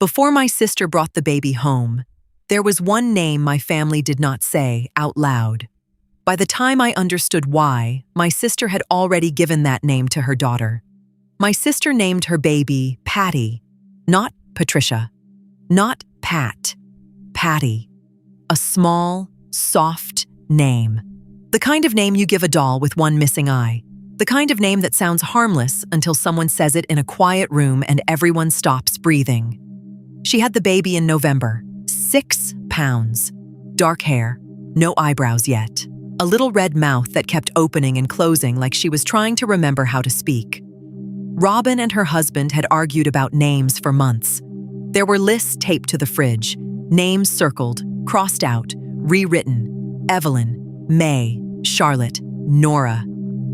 Before my sister brought the baby home, there was one name my family did not say out loud. By the time I understood why, my sister had already given that name to her daughter. My sister named her baby Patty, not Patricia, not Pat, Patty. A small, soft name. The kind of name you give a doll with one missing eye. The kind of name that sounds harmless until someone says it in a quiet room and everyone stops breathing. She had the baby in November, 6 pounds, dark hair, no eyebrows yet, a little red mouth that kept opening and closing like she was trying to remember how to speak. Robin and her husband had argued about names for months. There were lists taped to the fridge, names circled, crossed out, rewritten: Evelyn, May, Charlotte, Nora.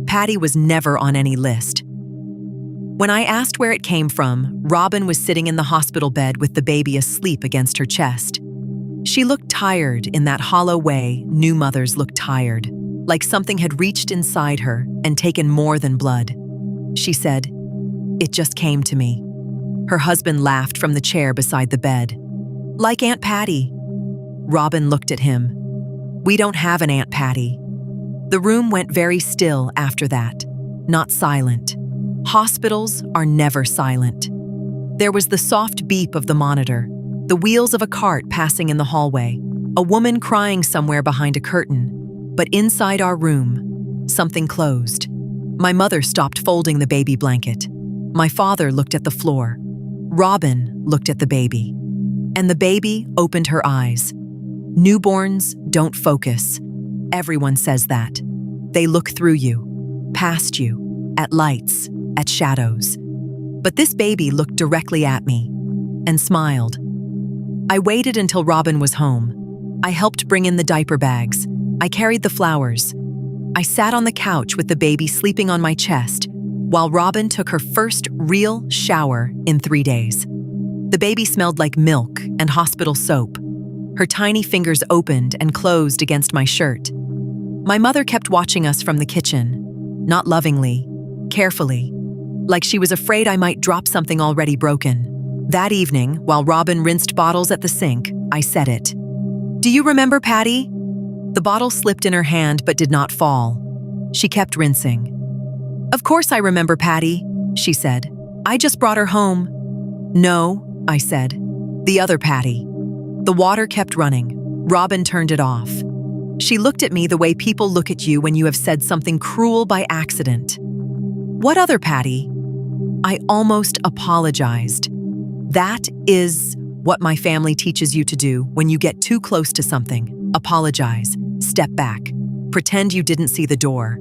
Patty was never on any list. When I asked where it came from, Robin was sitting in the hospital bed with the baby asleep against her chest. She looked tired in that hollow way new mothers look tired, like something had reached inside her and taken more than blood. She said, "It just came to me." Her husband laughed from the chair beside the bed. "Like Aunt Patty." Robin looked at him. "We don't have an Aunt Patty." The room went very still after that, not silent. Hospitals are never silent. There was the soft beep of the monitor, the wheels of a cart passing in the hallway, a woman crying somewhere behind a curtain. But inside our room, something closed. My mother stopped folding the baby blanket. My father looked at the floor. Robin looked at the baby. And the baby opened her eyes. Newborns don't focus. Everyone says that. They look through you, past you, at lights, at shadows. But this baby looked directly at me and smiled. I waited until Robin was home. I helped bring in the diaper bags. I carried the flowers. I sat on the couch with the baby sleeping on my chest while Robin took her first real shower in 3 days. The baby smelled like milk and hospital soap. Her tiny fingers opened and closed against my shirt. My mother kept watching us from the kitchen, not lovingly, carefully, like she was afraid I might drop something already broken. That evening, while Robin rinsed bottles at the sink, I said it. "Do you remember Patty?" The bottle slipped in her hand but did not fall. She kept rinsing. "Of course I remember Patty," she said. "I just brought her home." "No," I said. "The other Patty." The water kept running. Robin turned it off. She looked at me the way people look at you when you have said something cruel by accident. "What other Patty?" I almost apologized. That is what my family teaches you to do when you get too close to something. Apologize, step back, pretend you didn't see the door.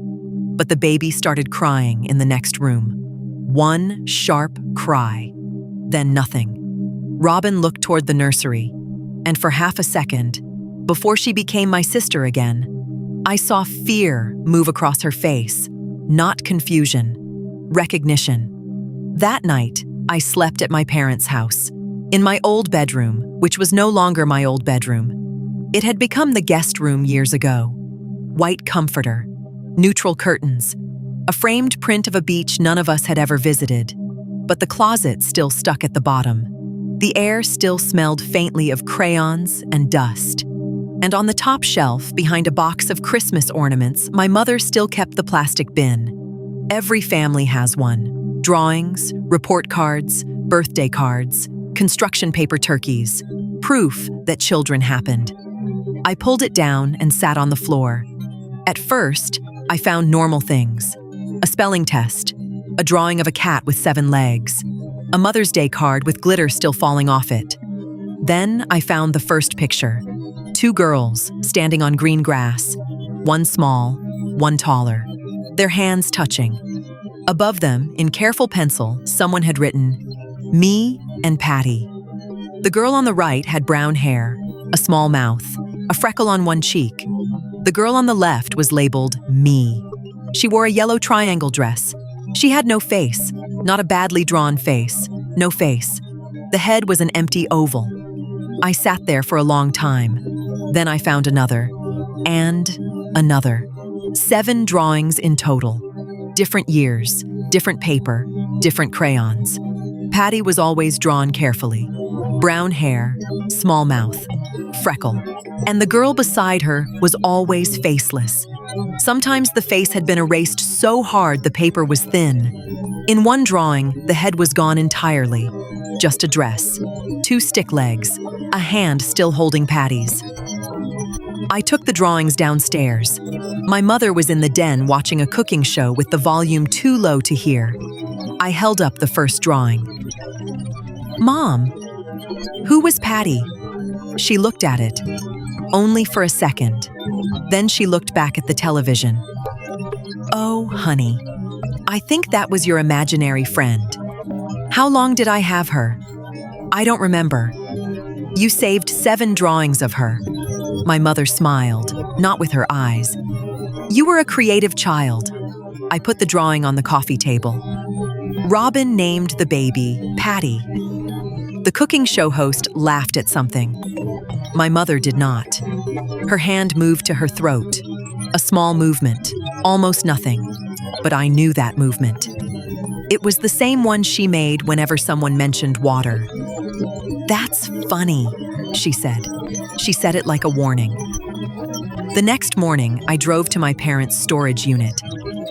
But the baby started crying in the next room. One sharp cry, then nothing. Robin looked toward the nursery, and for half a second, before she became my sister again, I saw fear move across her face, not confusion, recognition. That night, I slept at my parents' house, in my old bedroom, which was no longer my old bedroom. It had become the guest room years ago. White comforter, neutral curtains, a framed print of a beach none of us had ever visited, but the closet still stuck at the bottom. The air still smelled faintly of crayons and dust. And on the top shelf, behind a box of Christmas ornaments, my mother still kept the plastic bin. Every family has one. Drawings, report cards, birthday cards, construction paper turkeys, proof that children happened. I pulled it down and sat on the floor. At first, I found normal things. A spelling test, a drawing of a cat with 7 legs, a Mother's Day card with glitter still falling off it. Then I found the first picture. 2 girls standing on green grass, one small, one taller, their hands touching. Above them, in careful pencil, someone had written, "Me and Patty." The girl on the right had brown hair, a small mouth, a freckle on one cheek. The girl on the left was labeled Me. She wore a yellow triangle dress. She had no face, not a badly drawn face, no face. The head was an empty oval. I sat there for a long time. Then I found another, and another. 7 drawings in total. Different years, different paper, different crayons. Patty was always drawn carefully. Brown hair, small mouth, freckle. And the girl beside her was always faceless. Sometimes the face had been erased so hard the paper was thin. In one drawing, the head was gone entirely. Just a dress, 2 stick legs, a hand still holding Patty's. I took the drawings downstairs. My mother was in the den watching a cooking show with the volume too low to hear. I held up the first drawing. "Mom, who was Patty?" She looked at it, only for a second. Then she looked back at the television. "Oh, honey, I think that was your imaginary friend. How long did I have her?" "I don't remember. You saved 7 drawings of her." My mother smiled, not with her eyes. "You were a creative child." I put the drawing on the coffee table. Robin named the baby Patty. The cooking show host laughed at something. My mother did not. Her hand moved to her throat. A small movement, almost nothing, but I knew that movement. It was the same one she made whenever someone mentioned water. "That's funny," she said. She said it like a warning. The next morning, I drove to my parents' storage unit.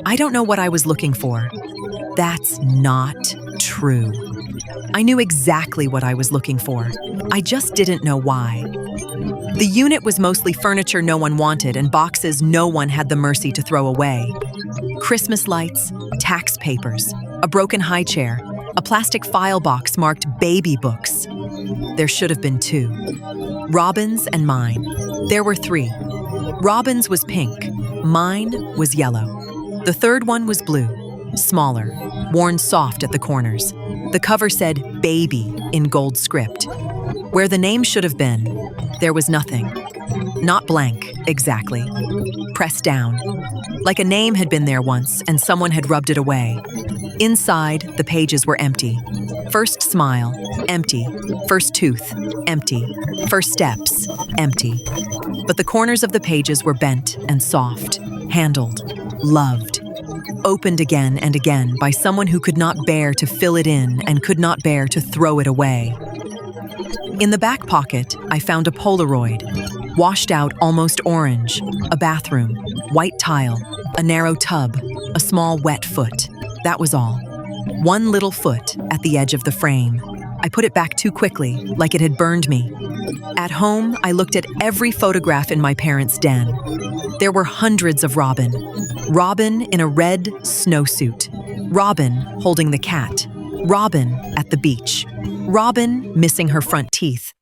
I don't know what I was looking for. That's not true. I knew exactly what I was looking for. I just didn't know why. The unit was mostly furniture no one wanted and boxes no one had the mercy to throw away. Christmas lights, tax papers, a broken high chair, a plastic file box marked baby books. There should have been 2. Robin's and mine. There were 3. Robin's was pink. Mine was yellow. The third one was blue, smaller, worn soft at the corners. The cover said "Baby" in gold script. Where the name should have been, there was nothing. Not blank, exactly. Pressed down. Like a name had been there once and someone had rubbed it away. Inside, the pages were empty. First smile, empty. First tooth, empty. First steps, empty. But the corners of the pages were bent and soft, handled, loved. Opened again and again by someone who could not bear to fill it in and could not bear to throw it away. In the back pocket, I found a Polaroid, washed out almost orange, a bathroom, white tile, a narrow tub, a small wet foot. That was all. One little foot at the edge of the frame. I put it back too quickly, like it had burned me. At home, I looked at every photograph in my parents' den. There were hundreds of Robin. Robin in a red snowsuit. Robin holding the cat. Robin at the beach. Robin missing her front teeth.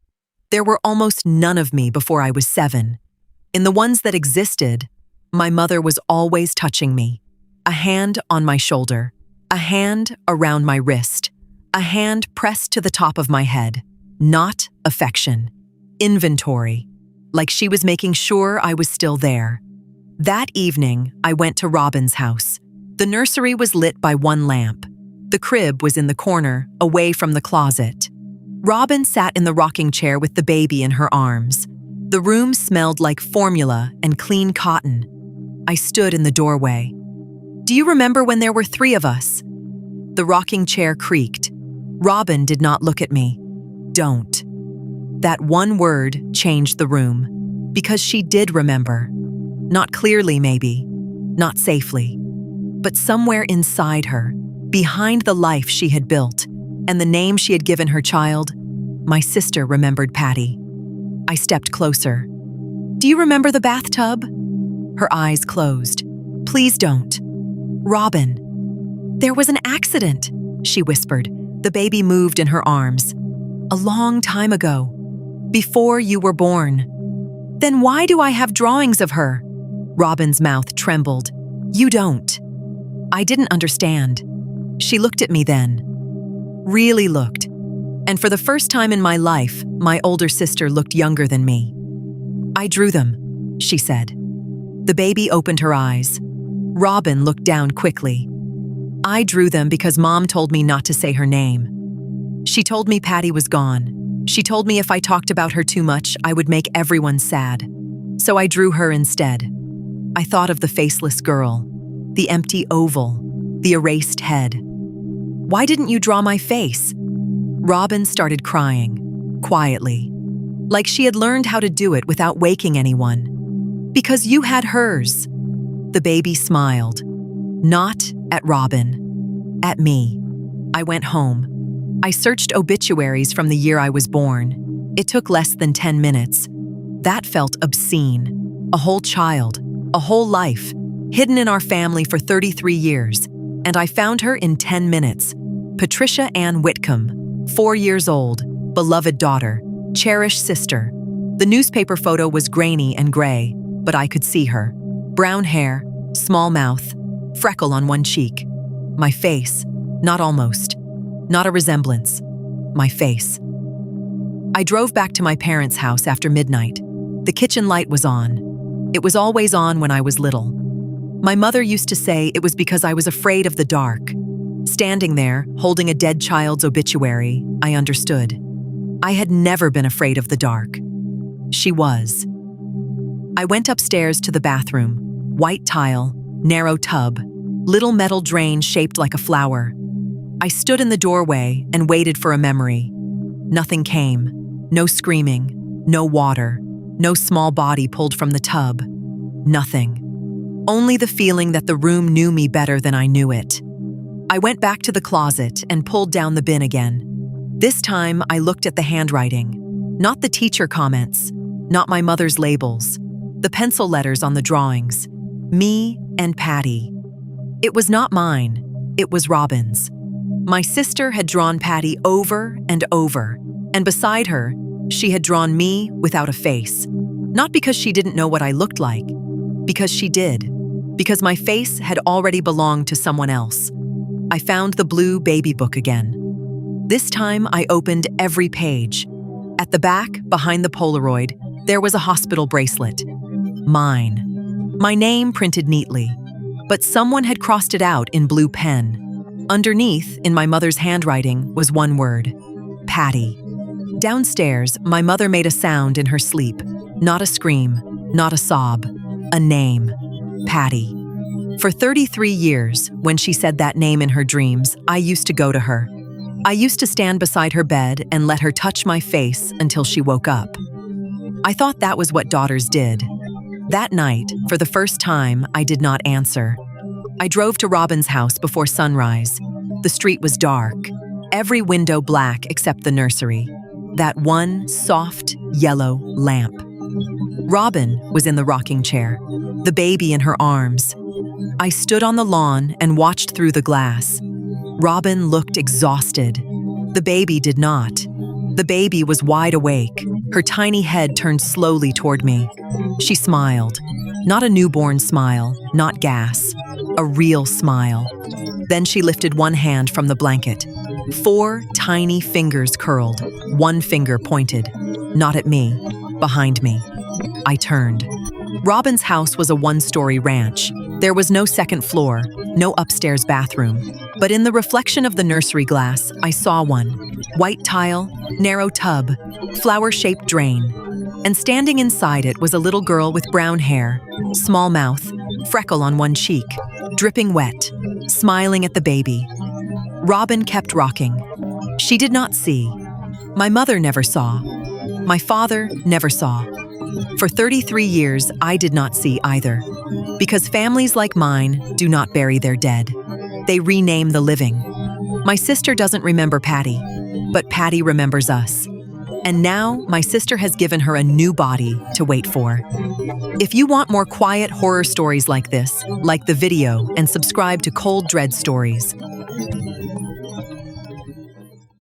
There were almost none of me before I was 7. In the ones that existed, my mother was always touching me. A hand on my shoulder. A hand around my wrist. A hand pressed to the top of my head. Not affection. Inventory. Like she was making sure I was still there. That evening, I went to Robin's house. The nursery was lit by one lamp. The crib was in the corner, away from the closet. Robin sat in the rocking chair with the baby in her arms. The room smelled like formula and clean cotton. I stood in the doorway. "Do you remember when there were 3 of us?" The rocking chair creaked. Robin did not look at me. "Don't." That one word changed the room, because she did remember. Not clearly, maybe. Not safely. But somewhere inside her, behind the life she had built, and the name she had given her child, my sister remembered Patty. I stepped closer. "Do you remember the bathtub?" Her eyes closed. "Please don't." "Robin." "There was an accident," she whispered. The baby moved in her arms. "A long time ago. Before you were born." "Then why do I have drawings of her?" Robin's mouth trembled. "You don't." I didn't understand. She looked at me then. Really looked. And for the first time in my life, my older sister looked younger than me. "I drew them," she said. The baby opened her eyes. Robin looked down quickly. "I drew them because Mom told me not to say her name. She told me Patty was gone. She told me if I talked about her too much, I would make everyone sad. So I drew her instead. I thought of the faceless girl, the empty oval, the erased head. Why didn't you draw my face?" Robin started crying. quietly, like she had learned how to do it without waking anyone. Because you had hers. The baby smiled. Not at Robin. At me. I went home. I searched obituaries from the year I was born. It took less than 10 minutes. That felt obscene. A whole child, a whole life, hidden in our family for 33 years, and I found her in 10 minutes. Patricia Ann Whitcomb, 4 years old, beloved daughter, cherished sister. The newspaper photo was grainy and gray, but I could see her. Brown hair, small mouth, freckle on one cheek. My face, not almost, not a resemblance, my face. I drove back to my parents' house after midnight. The kitchen light was on. It was always on when I was little. My mother used to say it was because I was afraid of the dark. Standing there, holding a dead child's obituary, I understood. I had never been afraid of the dark. She was. I went upstairs to the bathroom. White tile, narrow tub, little metal drain shaped like a flower. I stood in the doorway and waited for a memory. Nothing came. No screaming, no water, no small body pulled from the tub. Nothing. Only the feeling that the room knew me better than I knew it. I went back to the closet and pulled down the bin again. This time, I looked at the handwriting. Not the teacher comments, not my mother's labels, the pencil letters on the drawings. Me and Patty. It was not mine, it was Robin's. My sister had drawn Patty over and over, and beside her, she had drawn me without a face. Not because she didn't know what I looked like, because she did. Because my face had already belonged to someone else. I found the blue baby book again. This time I opened every page. At the back, behind the Polaroid, there was a hospital bracelet. Mine. My name printed neatly, but someone had crossed it out in blue pen. Underneath, in my mother's handwriting, was one word: Patty. Downstairs, my mother made a sound in her sleep. Not a scream, not a sob. A name. Patty. For 33 years, when she said that name in her dreams, I used to go to her. I used to stand beside her bed and let her touch my face until she woke up. I thought that was what daughters did. That night, for the first time, I did not answer. I drove to Robin's house before sunrise. The street was dark, every window black except the nursery. That one soft, yellow lamp. Robin was in the rocking chair, the baby in her arms. I stood on the lawn and watched through the glass. Robin looked exhausted. The baby did not. The baby was wide awake, her tiny head turned slowly toward me. She smiled. Not a newborn smile, not gas. A real smile. Then she lifted one hand from the blanket. 4 tiny fingers curled, one finger pointed. Not at me, behind me. I turned. Robin's house was a 1-story ranch. There was no second floor, no upstairs bathroom. But in the reflection of the nursery glass, I saw one. White tile, narrow tub, flower-shaped drain. And standing inside it was a little girl with brown hair, small mouth, freckle on one cheek, dripping wet, smiling at the baby. Robin kept rocking. She did not see. My mother never saw. My father never saw. For 33 years, I did not see either. Because families like mine do not bury their dead. They rename the living. My sister doesn't remember Patty, but Patty remembers us. And now, my sister has given her a new body to wait for. If you want more quiet horror stories like this, like the video and subscribe to Cold Dread Stories.